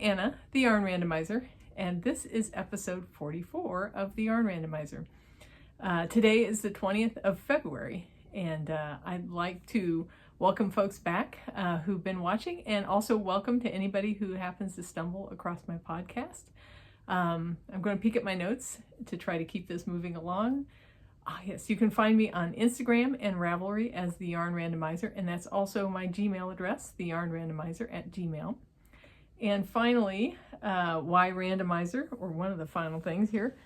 Anna, the Yarn Randomizer, and this is episode 44 of the Yarn Randomizer. Today is the 20th of February, and I'd like to welcome folks back who've been watching, and also welcome to anybody who happens to stumble across my podcast. I'm going to peek at my notes to try to keep this moving along. Yes, you can find me on Instagram and Ravelry as the Yarn Randomizer, and that's also my Gmail address, theyarnrandomizer@gmail.com. And finally, why randomizer, or one of the final things here,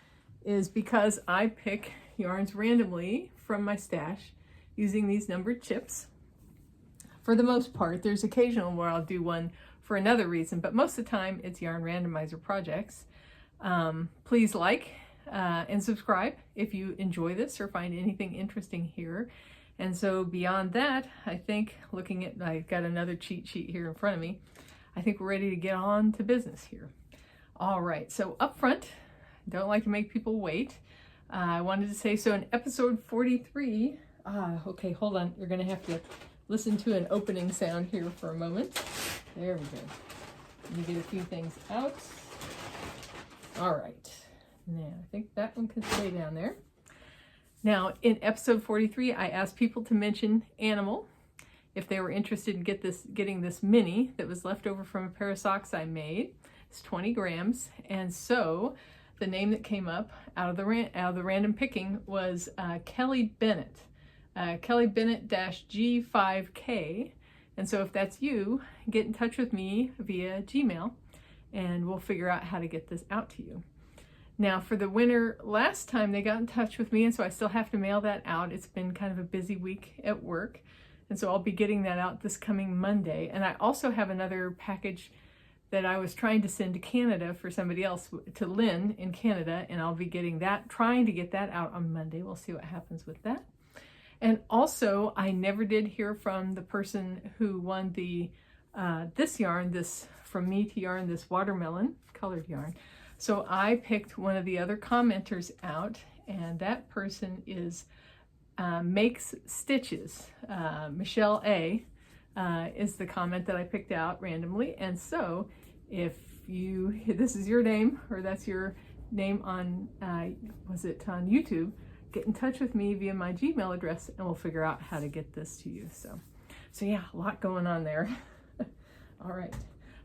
is because I pick yarns randomly from my stash using these numbered chips. For the most part, there's occasional where I'll do one for another reason, but most of the time it's Yarn Randomizer projects. Please like and subscribe if you enjoy this or find anything interesting here. And so beyond that, I think looking at, I got another cheat sheet here in front of me. I think we're ready to get on to business here. All right, so up front, don't like to make people wait. I wanted to say, so in episode 43, okay, hold on. You're gonna have to listen to an opening sound here for a moment. There we go. Let me get a few things out. All right, now I think that one can stay down there. Now in episode 43, I asked people to mention animal if they were interested in getting this mini that was left over from a pair of socks I made. It's 20 grams, and so the name that came up out of the random picking was Kelly Bennett, Kelly Bennett-G5K. And so if that's you, get in touch with me via Gmail, and we'll figure out how to get this out to you. Now for the winner, last time they got in touch with me, and so I still have to mail that out. It's been kind of a busy week at work. And so I'll be getting that out this coming Monday. And I also have another package that I was trying to send to Canada for somebody else, to Lynn in Canada, and I'll be getting that, trying to get that out on Monday. We'll see what happens with that. And also, I never did hear from the person who won the this yarn, this From Me to Yarn, this watermelon colored yarn. So I picked one of the other commenters out, and that person is Makes Stitches. Michelle A. Is the comment that I picked out randomly. And so if this is your name, or that's your name on, was it on YouTube, get in touch with me via my Gmail address and we'll figure out how to get this to you. So yeah, a lot going on there. All right,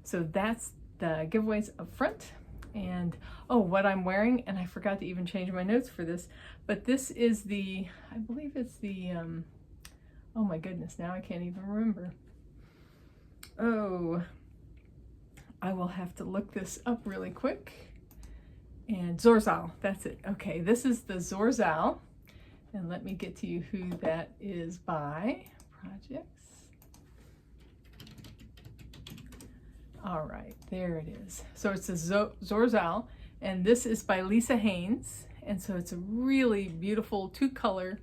so that's the giveaways up front. And oh, what I'm wearing, and I forgot to even change my notes for this, but this is the, I believe it's the, oh my goodness, now I can't even remember. Oh, I will have to look this up really quick. And Zorzal, that's it. Okay, this is the Zorzal. And let me get to you who that is by. Projects. All right, there it is. So it's a Zorzal, and this is by Lisa Haynes. And so it's a really beautiful two-color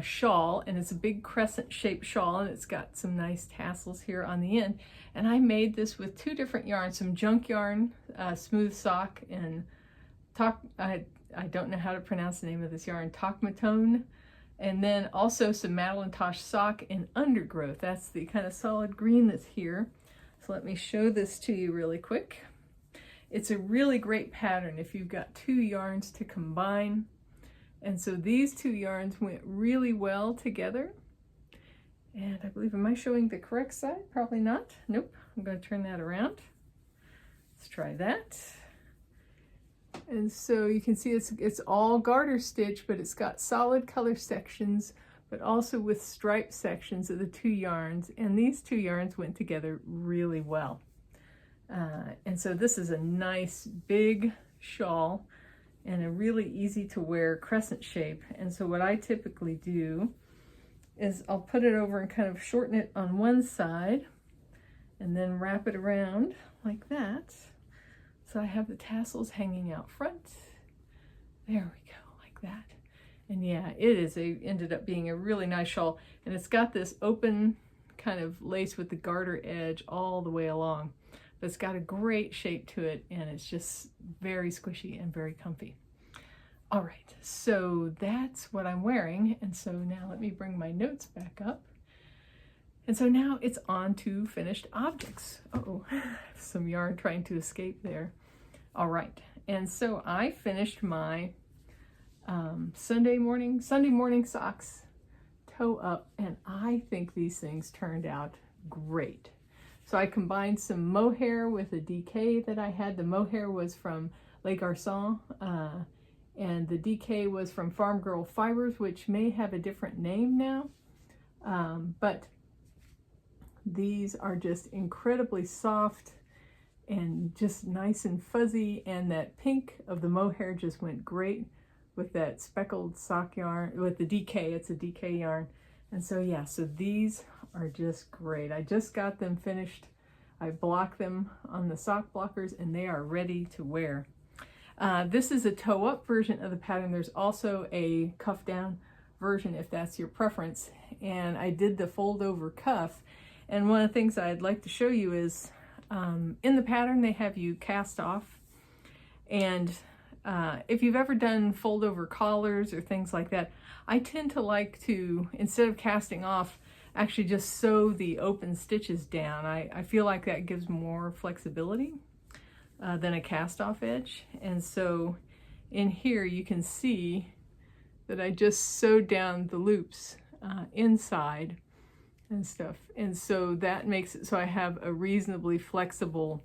shawl, and it's a big crescent shaped shawl, and it's got some nice tassels here on the end. And I made this with two different yarns, some junk yarn, smooth sock, and I don't know how to pronounce the name of this yarn, Tokmatone, and then also some Madelinetosh sock and undergrowth. That's the kind of solid green that's here. So let me show this to you really quick. It's a really great pattern if you've got two yarns to combine. And so these two yarns went really well together. And I believe, am I showing the correct side? Probably not. Nope. I'm going to turn that around. Let's try that. And so you can see it's all garter stitch, but it's got solid color sections, but also with stripe sections of the two yarns. And these two yarns went together really well. And so this is a nice big shawl and a really easy to wear crescent shape. And so what I typically do is I'll put it over and kind of shorten it on one side and then wrap it around like that. So I have the tassels hanging out front. There we go, like that. And yeah, ended up being a really nice shawl. And it's got this open kind of lace with the garter edge all the way along. But it's got a great shape to it, and it's just very squishy and very comfy. All right, so that's what I'm wearing. And so now let me bring my notes back up. And so now it's on to finished objects. Uh-oh, some yarn trying to escape there. All right, and so I finished my Sunday morning socks toe up, and I think these things turned out great. So I combined some mohair with a DK that I had. The mohair was from Les Garçons, and the DK was from Farm Girl Fibers, which may have a different name now, but these are just incredibly soft and just nice and fuzzy, and that pink of the mohair just went great with that speckled sock yarn, with the DK. It's a DK yarn. And so yeah, so these are just great. I just got them finished. I blocked them on the sock blockers and they are ready to wear. This is a toe up version of the pattern. There's also a cuff down version if that's your preference. And I did the fold over cuff. And one of the things I'd like to show you is in the pattern they have you cast off. And if you've ever done fold over collars or things like that, I tend to like to, instead of casting off, actually just sew the open stitches down. I feel like that gives more flexibility than a cast off edge. And so in here you can see that I just sewed down the loops inside and stuff. And so that makes it so I have a reasonably flexible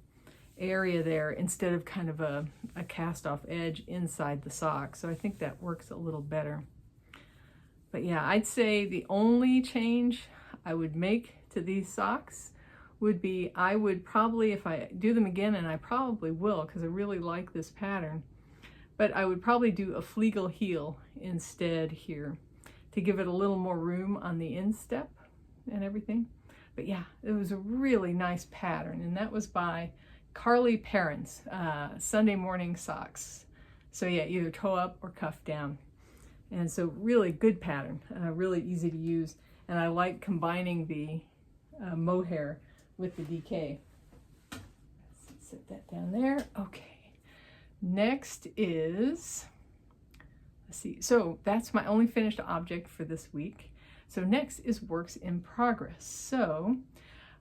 area there instead of kind of a cast off edge inside the sock. So I think that works a little better. But yeah, I'd say the only change I would make to these socks would be, I would probably, if I do them again, and I probably will because I really like this pattern, but I would probably do a fleagle heel instead here to give it a little more room on the instep and everything. But yeah, it was a really nice pattern, and that was by Carly Perrins, Sunday morning socks. So yeah, either toe up or cuff down. And so really good pattern, really easy to use. And I like combining the mohair with the DK. Let's set that down there. Okay. Next is, let's see. So that's my only finished object for this week. So next is works in progress. So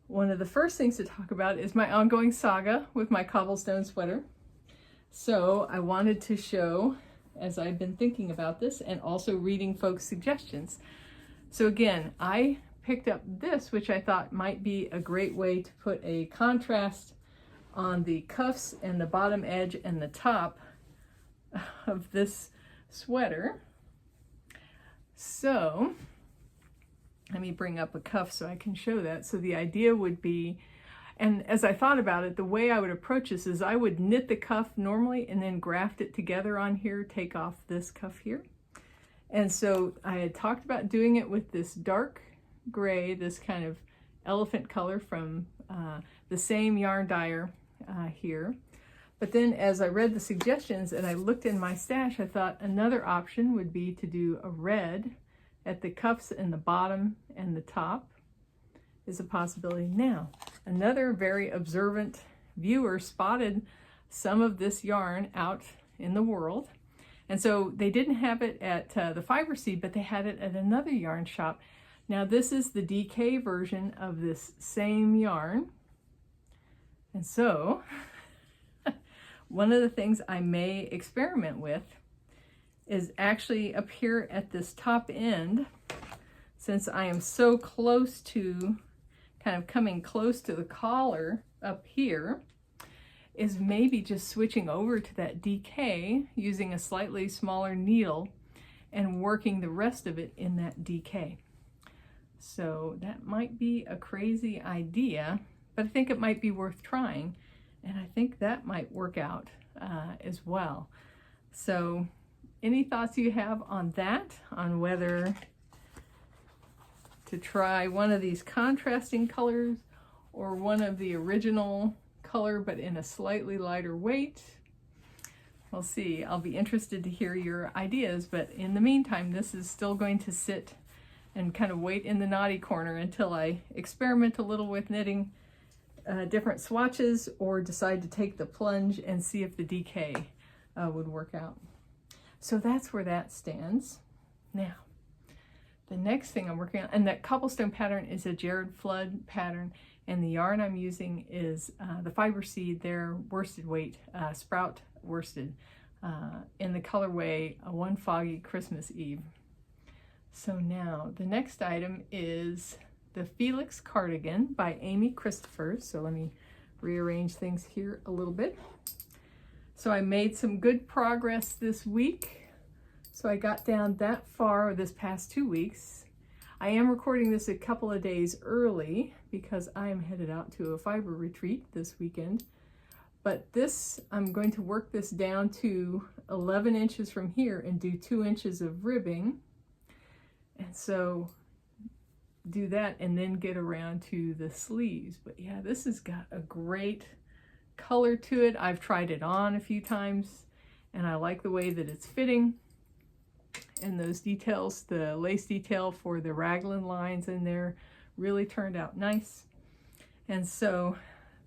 one of the first things to talk about is my ongoing saga with my cobblestone sweater. So I wanted to show, as I've been thinking about this and also reading folks' suggestions. So again, I picked up this, which I thought might be a great way to put a contrast on the cuffs and the bottom edge and the top of this sweater. So let me bring up a cuff so I can show that. So the idea would be, and as I thought about it, the way I would approach this is I would knit the cuff normally and then graft it together on here, take off this cuff here. And so I had talked about doing it with this dark gray, this kind of elephant color from the same yarn dyer here. But then as I read the suggestions and I looked in my stash, I thought another option would be to do a red at the cuffs and the bottom and the top is a possibility. Now, another very observant viewer spotted some of this yarn out in the world. And so they didn't have it at the Fiber Seed, but they had it at another yarn shop. Now this is the DK version of this same yarn. And so one of the things I may experiment with is actually up here at this top end, since I am so close to, kind of coming close to the collar up here, is maybe just switching over to that DK using a slightly smaller needle and working the rest of it in that DK. So that might be a crazy idea, but I think it might be worth trying, and I think that might work out as well. So any thoughts you have on that, on whether to try one of these contrasting colors or one of the original color but in a slightly lighter weight? We'll see. I'll be interested to hear your ideas, but in the meantime, this is still going to sit and kind of wait in the naughty corner until I experiment a little with knitting different swatches or decide to take the plunge and see if the DK would work out. So that's where that stands. Now, the next thing I'm working on, and that cobblestone pattern is a Jared Flood pattern, and the yarn I'm using is the Fiber Seed, their worsted weight, Sprout worsted, in the colorway One Foggy Christmas Eve. So now the next item is the Felix cardigan by Amy Christophers. So let me rearrange things here a little bit. So I made some good progress this week. So I got down that far this past 2 weeks. I am recording this a couple of days early because I am headed out to a fiber retreat this weekend. But this, I'm going to work this down to 11 inches from here and do 2 inches of ribbing. And so do that and then get around to the sleeves. But yeah, this has got a great color to it. I've tried it on a few times and I like the way that it's fitting. And those details, the lace detail for the raglan lines in there really turned out nice. And so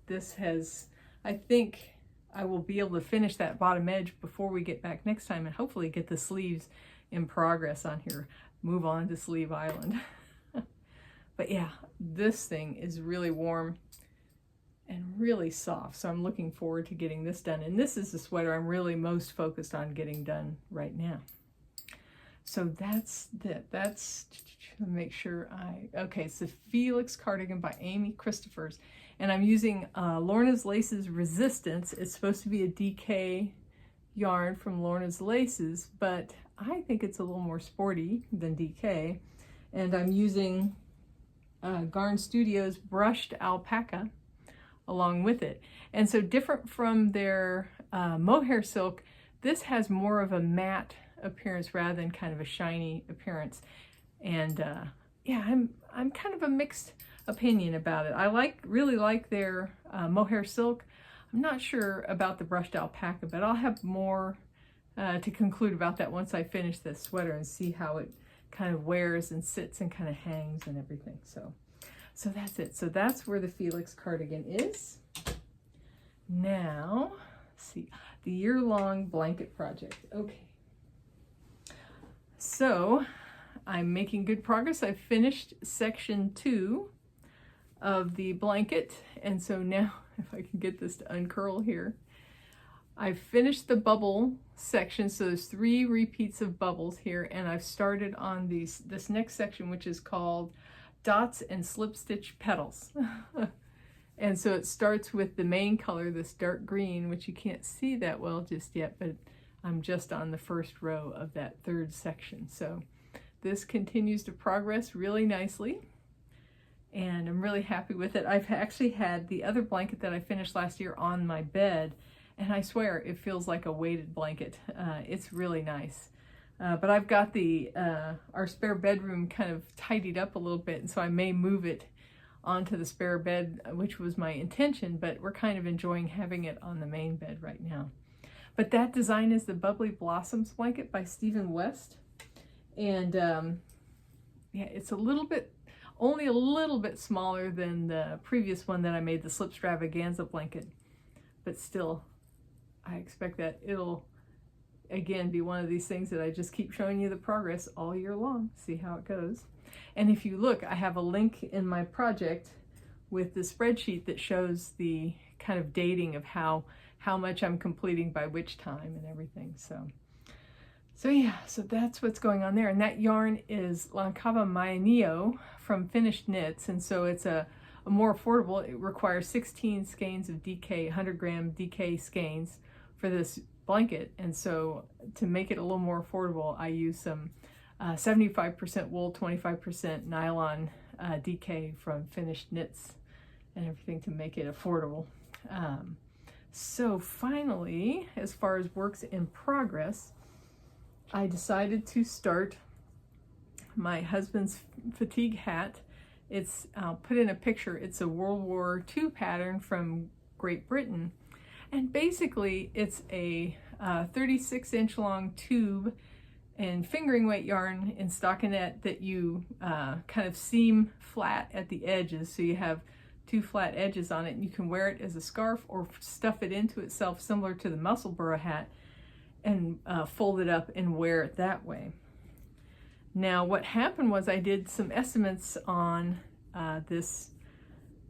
this has, I think I will be able to finish that bottom edge before we get back next time and hopefully get the sleeves in progress on here. Move on to Sleeve Island. But yeah, this thing is really warm and really soft. So I'm looking forward to getting this done. And this is the sweater I'm really most focused on getting done right now. So that's it. That's, make sure okay, it's the Felix cardigan by Amy Christophers. And I'm using Lorna's Laces Resistance. It's supposed to be a DK yarn from Lorna's Laces, but I think it's a little more sporty than DK. And I'm using Garn Studios Brushed Alpaca along with it. And so different from their mohair silk, this has more of a matte appearance rather than kind of a shiny appearance. And yeah, I'm kind of a mixed opinion about it. I really like their mohair silk. I'm not sure about the brushed alpaca, but I'll have more to conclude about that once I finish this sweater and see how it kind of wears and sits and kind of hangs and everything. So that's it. So that's where the Felix cardigan is. Now, let's see, the year-long blanket project. Okay. So I'm making good progress. I finished section 2 of the blanket. And so now, if I can get this to uncurl here, I've finished the bubble section. So there's 3 repeats of bubbles here. And I've started on this next section, which is called Dots and Slip Stitch Petals. And so it starts with the main color, this dark green, which you can't see that well just yet, but I'm just on the first row of that 3rd section. So this continues to progress really nicely, and I'm really happy with it. I've actually had the other blanket that I finished last year on my bed, and I swear it feels like a weighted blanket. It's really nice. But I've got our spare bedroom kind of tidied up a little bit, and so I may move it onto the spare bed, which was my intention, but we're kind of enjoying having it on the main bed right now. But that design is the Bubbly Blossoms blanket by Stephen West. And yeah, it's only a little bit smaller than the previous one that I made, the Slipstravaganza blanket. But still, I expect that it'll, again, be one of these things that I just keep showing you the progress all year long. See how it goes. And if you look, I have a link in my project with the spreadsheet that shows the kind of dating of how much I'm completing by which time and everything. So yeah, so that's what's going on there. And that yarn is Lancava Mayaneo from Finished Knits. And so it's a more affordable. It requires 16 skeins of DK, 100 gram DK skeins for this blanket. And so to make it a little more affordable, I use some 75% wool, 25% nylon DK from Finished Knits and everything to make it affordable. So finally, as far as works in progress, I decided to start my husband's fatigue hat. I'll put in a picture. It's a World War II pattern from Great Britain. And basically it's a 36-inch long tube and fingering weight yarn in stockinette that you kind of seam flat at the edges. So you have 2 flat edges on it, and you can wear it as a scarf or stuff it into itself similar to the Musselburgh hat and fold it up and wear it that way. Now what happened was I did some estimates on this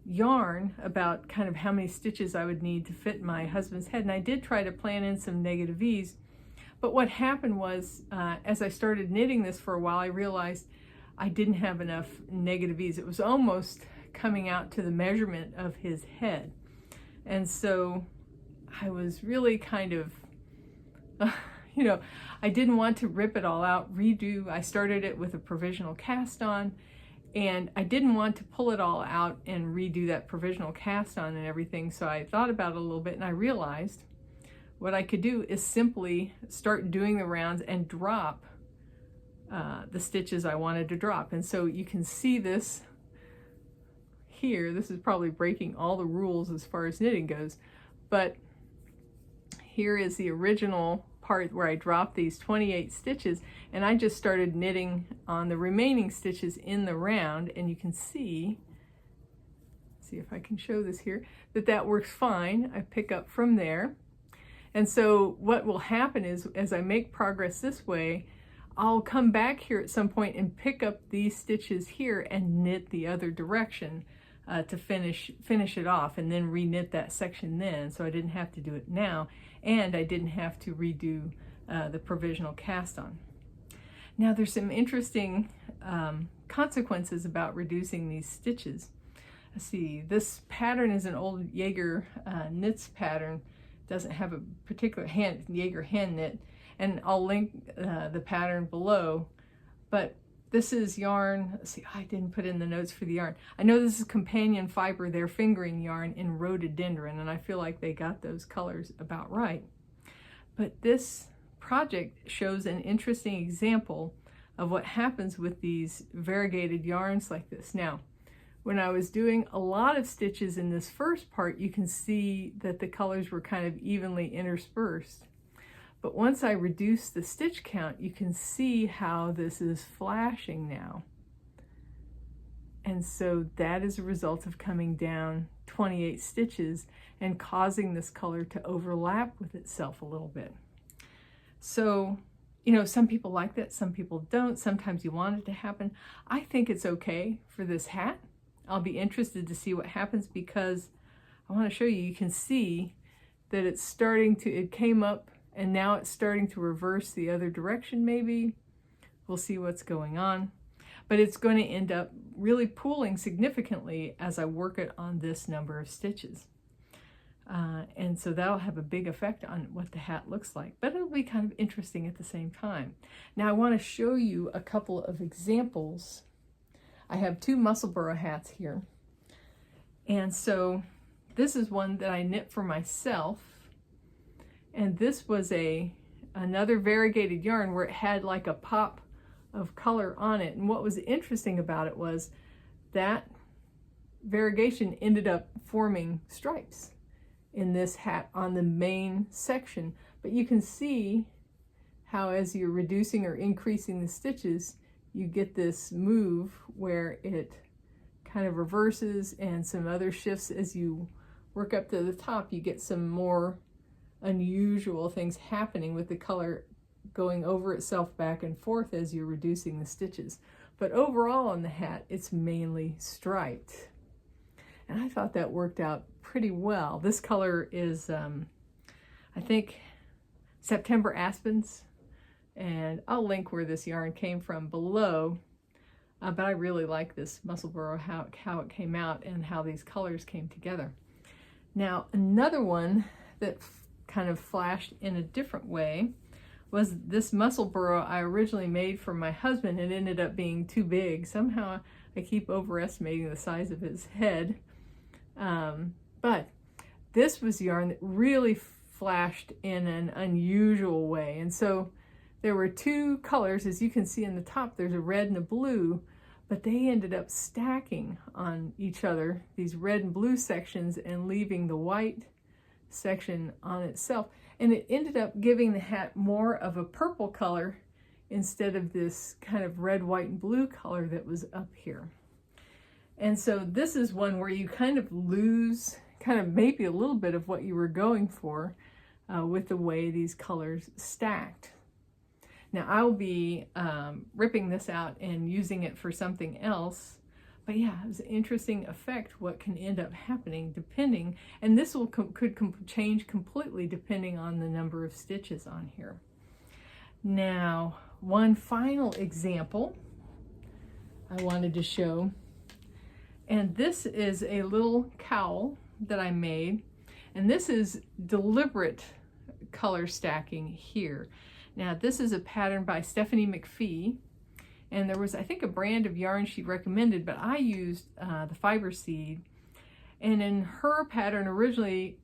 yarn about kind of how many stitches I would need to fit my husband's head, and I did try to plan in some negative ease. But what happened was, as I started knitting this for a while, I realized I didn't have enough negative ease. It was almost coming out to the measurement of his head. And so I was really kind of, you know, I didn't want to rip it all out, redo. I started it with a provisional cast on, and I didn't want to pull it all out and redo that provisional cast on and everything. So I thought about it a little bit, and I realized what I could do is simply start doing the rounds and drop the stitches I wanted to drop. And so you can see this here. This is probably breaking all the rules as far as knitting goes, but here is the original part where I dropped these 28 stitches, and I just started knitting on the remaining stitches in the round, and you can see if I can show this here, that works fine. I pick up from there. And so what will happen is, as I make progress this way, I'll come back here at some point and pick up these stitches here and knit the other direction to finish it off, and then re-knit that section then. So I didn't have to do it now, and I didn't have to redo the provisional cast on. Now there's some interesting consequences about reducing these stitches. Let's see, this pattern is an old Jaeger knits pattern. Doesn't have a particular Jaeger hand knit, and I'll link the pattern below. But this is yarn, let's see, I didn't put in the notes for the yarn. I know this is companion fiber, their fingering yarn in rhododendron, and I feel like they got those colors about right. But this project shows an interesting example of what happens with these variegated yarns like this. Now, when I was doing a lot of stitches in this first part, you can see that the colors were kind of evenly interspersed. But once I reduced the stitch count, you can see how this is flashing now. And so that is a result of coming down 28 stitches and causing this color to overlap with itself a little bit. So, you know, some people like that, some people don't. Sometimes you want it to happen. I think it's okay for this hat. I'll be interested to see what happens, because I want to show you, you can see that it's starting to, it came up and now it's starting to reverse the other direction maybe. We'll see what's going on. But it's going to end up really pooling significantly as I work it on this number of stitches. And so that'll have a big effect on what the hat looks like, but it'll be kind of interesting at the same time. Now I want to show you a couple of examples. I have two Musselburgh hats here. And so this is one that I knit for myself. And this was another variegated yarn where it had like a pop of color on it. And what was interesting about it was that variegation ended up forming stripes in this hat on the main section. But you can see how as you're reducing or increasing the stitches, you get this move where it kind of reverses, and some other shifts as you work up to the top. You get some more unusual things happening with the color going over itself back and forth as you're reducing the stitches. But overall on the hat, it's mainly striped. And I thought that worked out pretty well. This color is, I think, September Aspens. And I'll link where this yarn came from below. But I really like this Musselburgh, how it came out and how these colors came together. Now, another one that kind of flashed in a different way was this Musselburgh I originally made for my husband. It ended up being too big. Somehow I keep overestimating the size of his head. But this was yarn that really flashed in an unusual way. And so there were two colors, as you can see in the top, there's a red and a blue, but they ended up stacking on each other, these red and blue sections, and leaving the white section on itself. And it ended up giving the hat more of a purple color instead of this kind of red, white, and blue color that was up here. And so this is one where you kind of lose kind of maybe a little bit of what you were going for with the way these colors stacked. Now I'll be ripping this out and using it for something else. But yeah, it's an interesting effect what can end up happening depending, and this will could change completely depending on the number of stitches on here. Now, one final example I wanted to show, and this is a little cowl that I made, and this is deliberate color stacking here. Now, this is a pattern by Stephanie McPhee, and there was, I think, a brand of yarn she recommended, but I used the fiber seed. And in her pattern originally,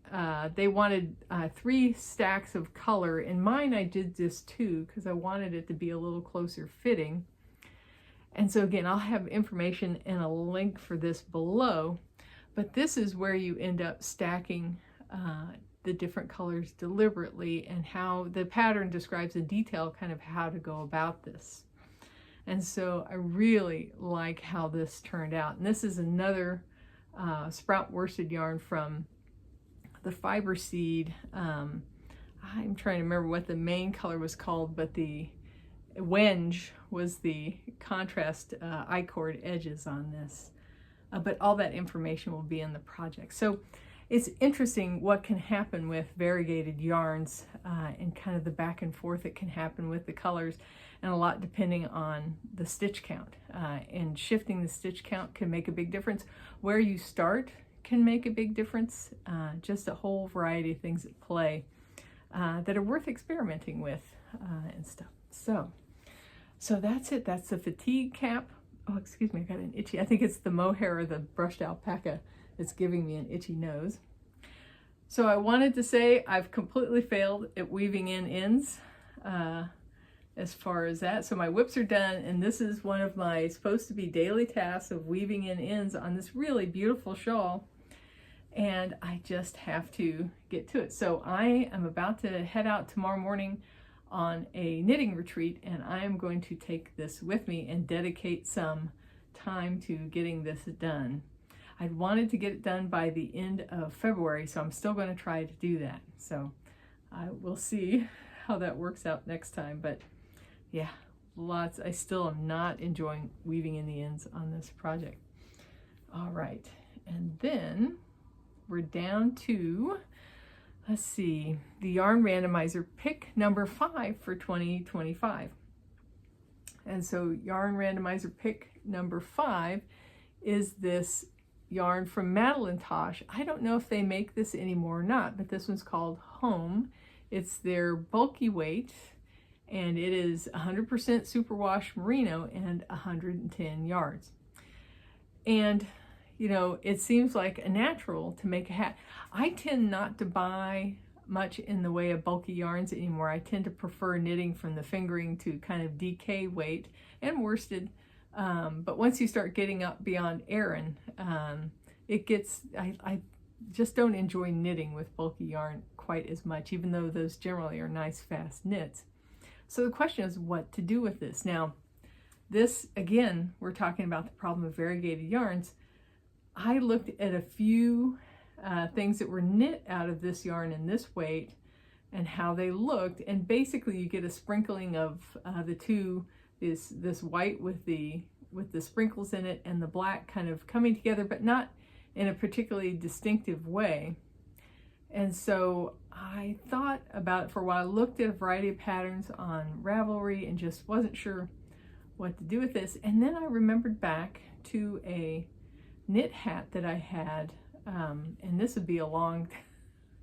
they wanted 3 stacks of color. In mine, I did just 2 because I wanted it to be a little closer fitting. And so again, I'll have information and a link for this below. But this is where you end up stacking the different colors deliberately, and how the pattern describes in detail kind of how to go about this. And so I really like how this turned out. And this is another sprout worsted yarn from the fiber seed. I'm trying to remember what the main color was called, but the wenge was the contrast I-cord edges on this. But all that information will be in the project. So it's interesting what can happen with variegated yarns and kind of the back and forth that can happen with the colors, and a lot depending on the stitch count. And shifting the stitch count can make a big difference. Where you start can make a big difference. Just a whole variety of things at play that are worth experimenting with and stuff. So that's it. That's the fatigue cap. Oh, excuse me, I got an itchy. I think it's the mohair or the brushed alpaca that's giving me an itchy nose. So I wanted to say I've completely failed at weaving in ends as far as that. So my whips are done, and this is one of my supposed to be daily tasks of weaving in ends on this really beautiful shawl. And I just have to get to it. So I am about to head out tomorrow morning on a knitting retreat, and I am going to take this with me and dedicate some time to getting this done. I'd wanted to get it done by the end of February, so I'm still going to try to do that. So I will see how that works out next time. But yeah, lots. I still am not enjoying weaving in the ends on this project. All right, and then we're down to, let's see, the Yarn Randomizer pick number 5 for 2025. And so Yarn Randomizer pick number 5 is this yarn from Madelinetosh. I don't know if they make this anymore or not, but this one's called Home. It's their bulky weight, and it is 100% superwash merino and 110 yards. And you know, it seems like a natural to make a hat. I tend not to buy much in the way of bulky yarns anymore. I tend to prefer knitting from the fingering to kind of DK weight and worsted. But once you start getting up beyond Aran, it gets, I just don't enjoy knitting with bulky yarn quite as much, even though those generally are nice fast knits. So the question is what to do with this. Now, this, again, we're talking about the problem of variegated yarns. I looked at a few things that were knit out of this yarn in this weight and how they looked, and basically you get a sprinkling of the two, this white with the sprinkles in it and the black kind of coming together, but not in a particularly distinctive way. And so I thought about it for a while, looked at a variety of patterns on Ravelry and just wasn't sure what to do with this. And then I remembered back to a knit hat that I had, and this would be a long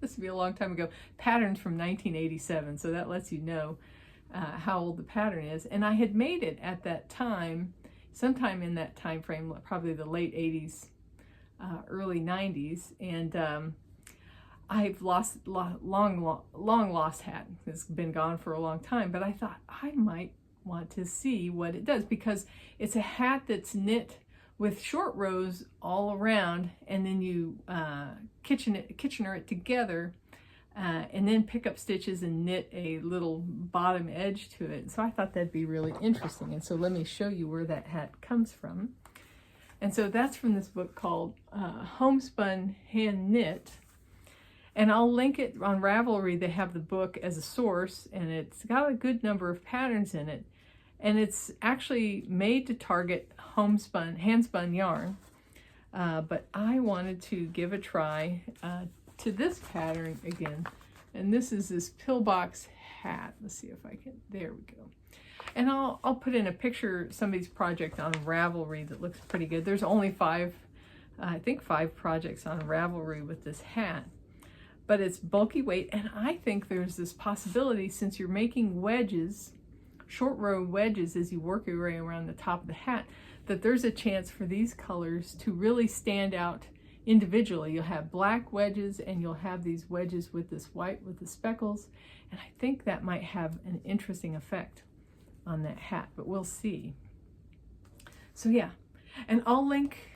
time ago, patterns from 1987, so that lets you know how old the pattern is. And I had made it at that time, sometime in that time frame, probably the late 80s, early 90s, and I've long lost hat. It's been gone for a long time, but I thought I might want to see what it does, because it's a hat that's knit with short rows all around, and then you Kitchener it together, and then pick up stitches and knit a little bottom edge to it. So I thought that'd be really interesting, and so let me show you where that hat comes from. And so that's from this book called Homespun Hand Knit. And I'll link it on Ravelry. They have the book as a source, and it's got a good number of patterns in it. And it's actually made to target homespun, hand-spun yarn. But I wanted to give a try to this pattern again. And this is this pillbox hat. Let's see if I can, there we go. And I'll put in a picture of somebody's project on Ravelry that looks pretty good. There's only five projects on Ravelry with this hat. But it's bulky weight, and I think there's this possibility, since you're making wedges, short row wedges as you work your way around the top of the hat, that there's a chance for these colors to really stand out individually. You'll have black wedges, and you'll have these wedges with this white with the speckles, and I think that might have an interesting effect on that hat, but we'll see. So yeah, and I'll link,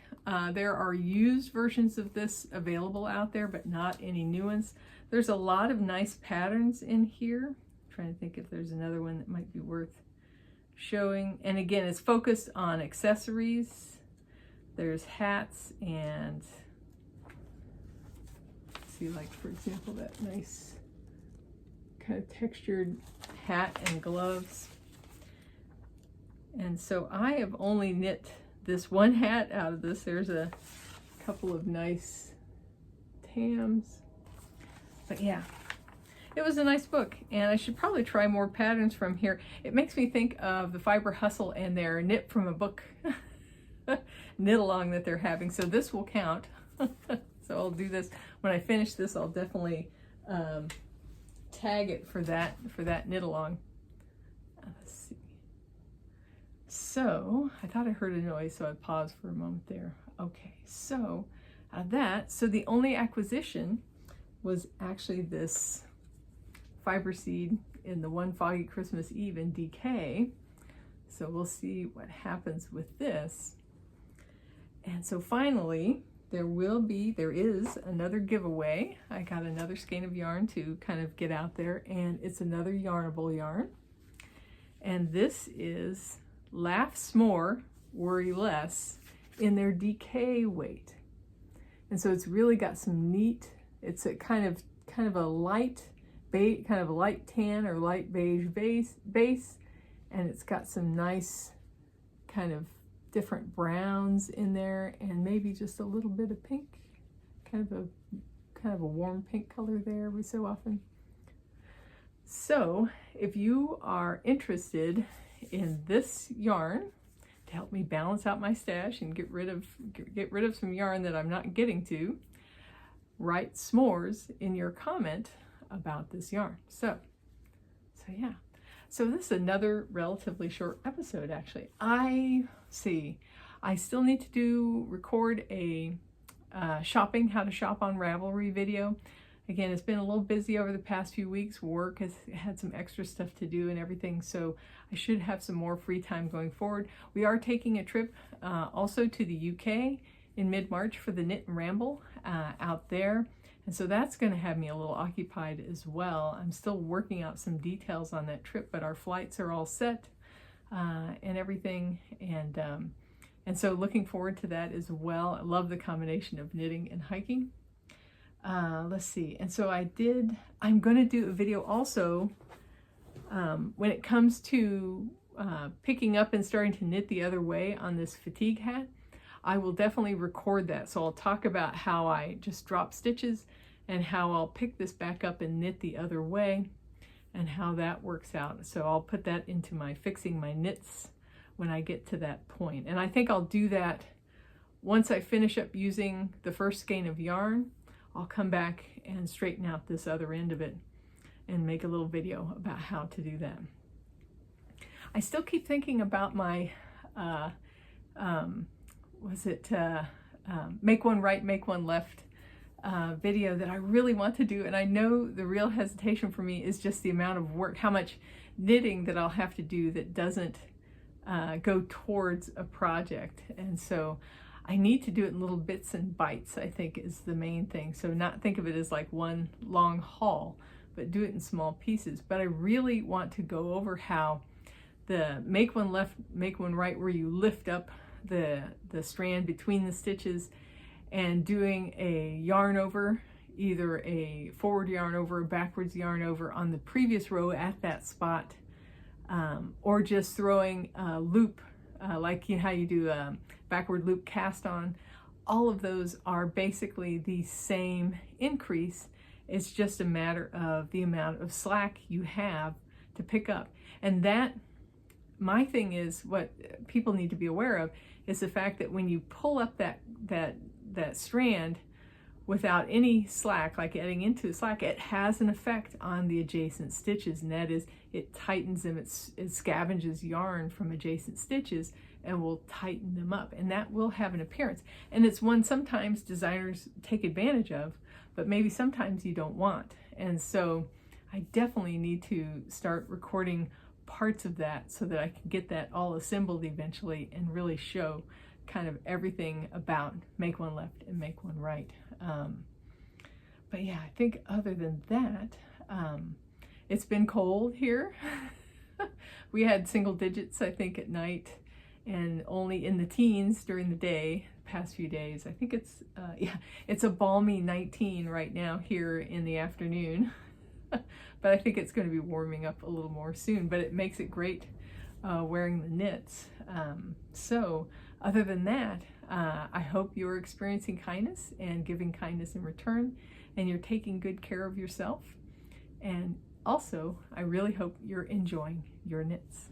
there are used versions of this available out there, but not any new ones. There's a lot of nice patterns in here. I'm trying to think if there's another one that might be worth showing. And again, it's focused on accessories. There's hats and, see, like for example, that nice kind of textured hat and gloves. And so I have only knit this one hat out of this. There's a couple of nice tams. But yeah, it was a nice book, and I should probably try more patterns from here. It makes me think of the Fiber Hustle and their knit from a book knit along that they're having. So this will count. So I'll do this. When I finish this, I'll definitely tag it for that knit along. Let's see. So I thought I heard a noise, so I paused for a moment there. Okay, so so the only acquisition was actually this fiber seed in the One Foggy Christmas Eve in DK. So we'll see what happens with this. And so finally, there is another giveaway. I got another skein of yarn to kind of get out there, and it's another Yarnable yarn. And this is Laugh S'more, Worry Less in their DK weight. And so it's really got some neat, it's a kind of a light tan or light beige base, and it's got some nice kind of different browns in there, and maybe just a little bit of pink, kind of a warm pink color there every so often. So if you are interested in this yarn to help me balance out my stash and get rid of some yarn that I'm not getting to, write s'mores in your comment about this yarn. So yeah. So this is another relatively short episode, actually. I still need to record a how to shop on Ravelry video. Again, it's been a little busy over the past few weeks. Work has had some extra stuff to do and everything, so I should have some more free time going forward. We are taking a trip also to the UK in mid-March for the Knit and Ramble out there. And so that's going to have me a little occupied as well. I'm still working out some details on that trip, but our flights are all set and everything. And so looking forward to that as well. I love the combination of knitting and hiking. Let's see. And so I'm going to do a video also when it comes to picking up and starting to knit the other way on this fatigue hat. I will definitely record that. So I'll talk about how I just drop stitches and how I'll pick this back up and knit the other way and how that works out. So I'll put that into my fixing my knits when I get to that point. And I think I'll do that once I finish up using the first skein of yarn. I'll come back and straighten out this other end of it and make a little video about how to do that. I still keep thinking about my make one right, make one left video that I really want to do. And I know the real hesitation for me is just the amount of work, how much knitting that I'll have to do that doesn't go towards a project. And so I need to do it in little bits and bites, I think is the main thing. So not think of it as like one long haul, but do it in small pieces. But I really want to go over how the make one left, make one right, where you lift up the strand between the stitches, and doing a yarn over either a forward yarn over or backwards yarn over on the previous row at that spot, or just throwing a loop, like how you do a backward loop cast on. All of those are basically the same increase. It's just a matter of the amount of slack you have to pick up. And that, my thing is, what people need to be aware of is the fact that when you pull up that strand without any slack, like adding into slack, it has an effect on the adjacent stitches, and that is it tightens them, it scavenges yarn from adjacent stitches and will tighten them up, and that will have an appearance. And it's one sometimes designers take advantage of, but maybe sometimes you don't want. And so I definitely need to start recording parts of that so that I can get that all assembled eventually and really show kind of everything about make one left and make one right. But yeah, I think other than that, it's been cold here. We had single digits, I think, at night, and only in the teens during the day, past few days. I think it's, yeah, it's a balmy 19 right now here in the afternoon. But I think it's going to be warming up a little more soon, but it makes it great wearing the knits. So other than that, I hope you're experiencing kindness and giving kindness in return, and you're taking good care of yourself. And also, I really hope you're enjoying your knits.